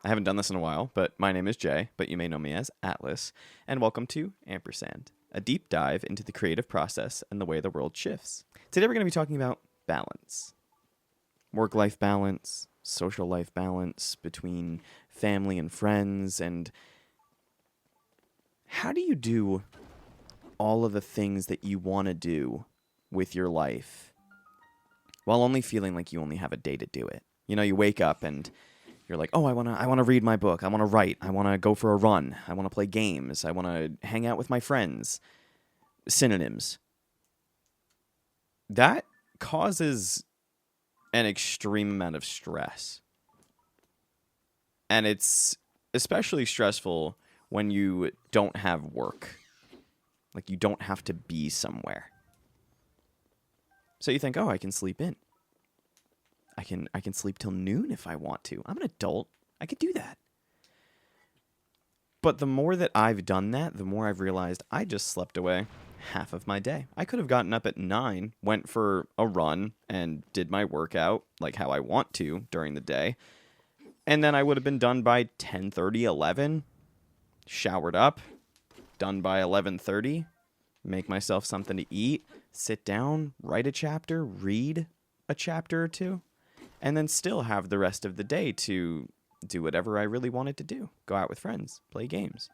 I haven't done this in a while, but my name is Jay, but you may know me as Atlas, and welcome to Ampersand, a deep dive into the creative process and the way the world shifts. Today we're going to be talking about balance. Work-life balance, social life balance between family and friends, and how do you do all of the things that you want to do with your life while only feeling like you only have a day to do it? You know, you wake up and you're like, oh, I wanna read my book. I wanna write. I wanna go for a run. I wanna play games. I wanna hang out with my friends. Synonyms. That causes an extreme amount of stress. And it's especially stressful when you don't have work. Like you don't have to be somewhere. So you think, oh, I can sleep in. I can sleep till noon if I want to. I'm an adult. I could do that. But the more that I've done that, the more I've realized I just slept away half of my day. I could have gotten up at 9, went for a run, and did my workout like how I want to during the day. And then I would have been done by 10:30, 11, showered up, done by 11:30, make myself something to eat, sit down, write a chapter, read a chapter or two. And then still have the rest of the day to do whatever I really wanted to do. Go out with friends, play games.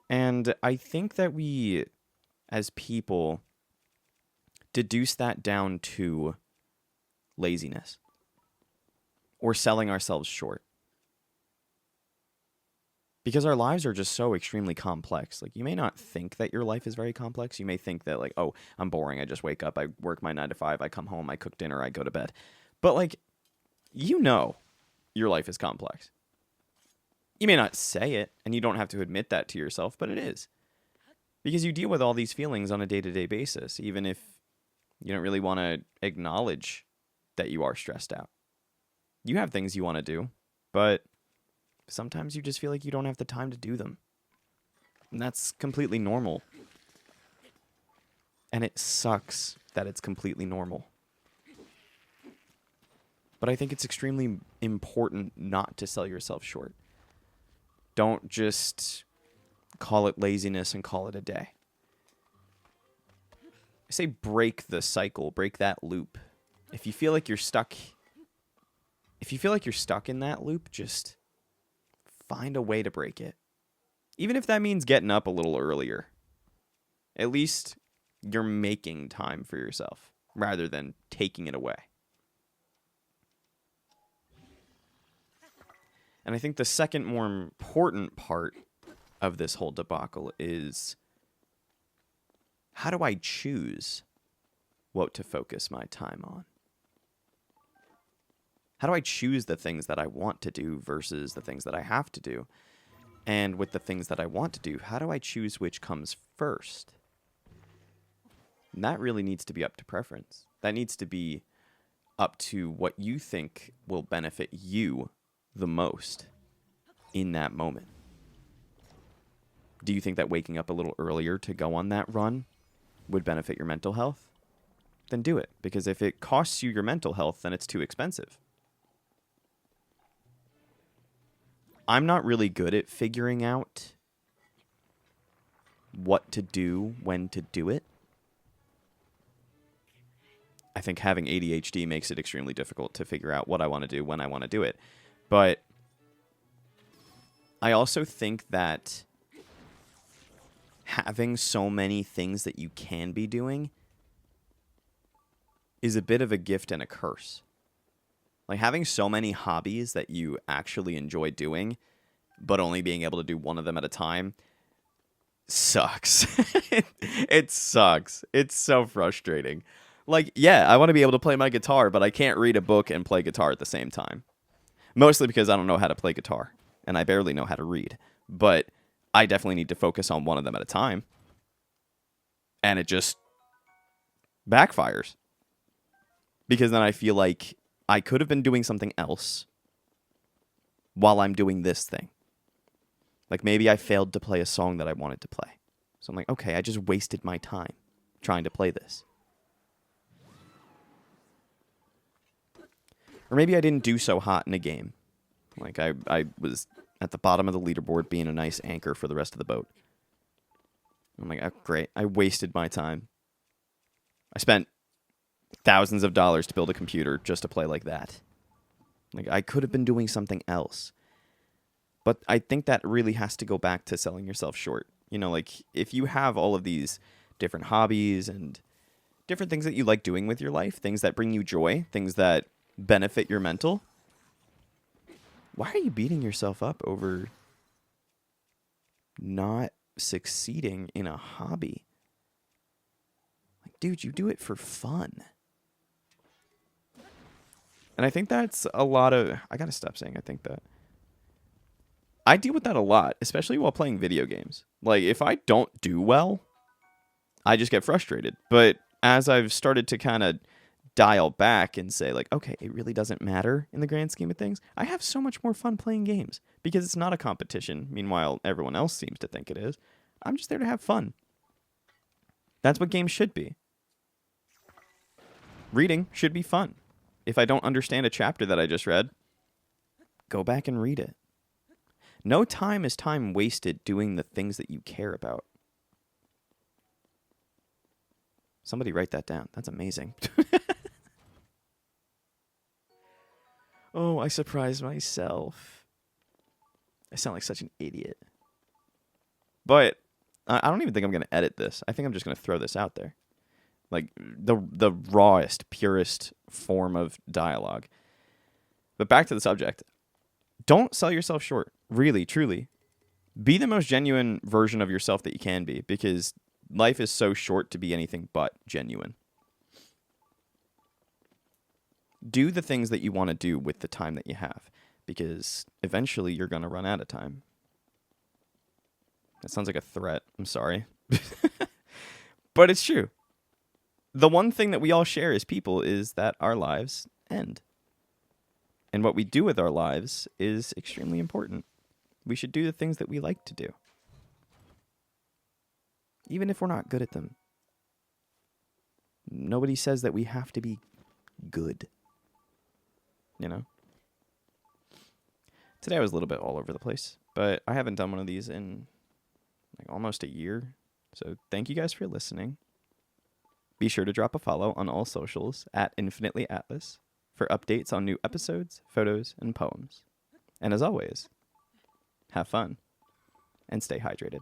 And I think that we, as people, deduce that down to laziness or selling ourselves short. Because our lives are just so extremely complex. Like, you may not think that your life is very complex. You may think that, like, oh, I'm boring. I just wake up. I work my 9 to 5. I come home. I cook dinner. I go to bed. But, like, you know your life is complex. You may not say it, and you don't have to admit that to yourself, but it is. Because you deal with all these feelings on a day-to-day basis, even if you don't really want to acknowledge that you are stressed out. You have things you want to do, but sometimes you just feel like you don't have the time to do them. And that's completely normal. And it sucks that it's completely normal. But I think it's extremely important not to sell yourself short. Don't just call it laziness and call it a day. I say break the cycle, break that loop. If you feel like you're stuck in that loop, just find a way to break it. Even if that means getting up a little earlier. At least you're making time for yourself rather than taking it away. And I think the second more important part of this whole debacle is, how do I choose what to focus my time on? How do I choose the things that I want to do versus the things that I have to do? And with the things that I want to do, how do I choose which comes first? And that really needs to be up to preference. That needs to be up to what you think will benefit you the most in that moment. Do you think that waking up a little earlier to go on that run would benefit your mental health? Then do it. Because if it costs you your mental health, then it's too expensive. I'm not really good at figuring out what to do, when to do it. I think having ADHD makes it extremely difficult to figure out what I want to do, when I want to do it. But I also think that having so many things that you can be doing is a bit of a gift and a curse. Like, having so many hobbies that you actually enjoy doing, but only being able to do one of them at a time, sucks. It sucks. It's so frustrating. Like, yeah, I want to be able to play my guitar, but I can't read a book and play guitar at the same time. Mostly because I don't know how to play guitar, and I barely know how to read. But I definitely need to focus on one of them at a time. And it just backfires. Because then I feel like I could have been doing something else while I'm doing this thing. Like, maybe I failed to play a song that I wanted to play. So I'm like, okay, I just wasted my time trying to play this. Or maybe I didn't do so hot in a game. Like, I was at the bottom of the leaderboard being a nice anchor for the rest of the boat. I'm like, oh, great. I wasted my time. I spent thousands of dollars to build a computer just to play like that. Like, I could have been doing something else. But I think that really has to go back to selling yourself short. You know, like, if you have all of these different hobbies and different things that you like doing with your life, things that bring you joy, things that benefit your mental, why are you beating yourself up over not succeeding in a hobby? Like, dude, you do it for fun. And I think that's a lot of... I gotta stop saying I think that. I deal with that a lot, especially while playing video games. Like, if I don't do well, I just get frustrated. But as I've started to kind of dial back and say, like, okay, it really doesn't matter in the grand scheme of things, I have so much more fun playing games because it's not a competition. Meanwhile, everyone else seems to think it is. I'm just there to have fun. That's what games should be. Reading should be fun. If I don't understand a chapter that I just read, go back and read it. No time is time wasted doing the things that you care about. Somebody write that down. That's amazing. Oh, I surprised myself. I sound like such an idiot. But I don't even think I'm going to edit this. I think I'm just going to throw this out there. Like, the rawest, purest form of dialogue. But back to the subject. Don't sell yourself short. Really, truly. Be the most genuine version of yourself that you can be, because life is so short to be anything but genuine. Do the things that you want to do with the time that you have, because eventually you're going to run out of time. That sounds like a threat. I'm sorry. But it's true. The one thing that we all share as people is that our lives end. And what we do with our lives is extremely important. We should do the things that we like to do, even if we're not good at them. Nobody says that we have to be good. You know? Today I was a little bit all over the place, but I haven't done one of these in like almost a year. So thank you guys for listening. Be sure to drop a follow on all socials at Infinitely Atlas for updates on new episodes, photos, and poems. And as always, have fun and stay hydrated.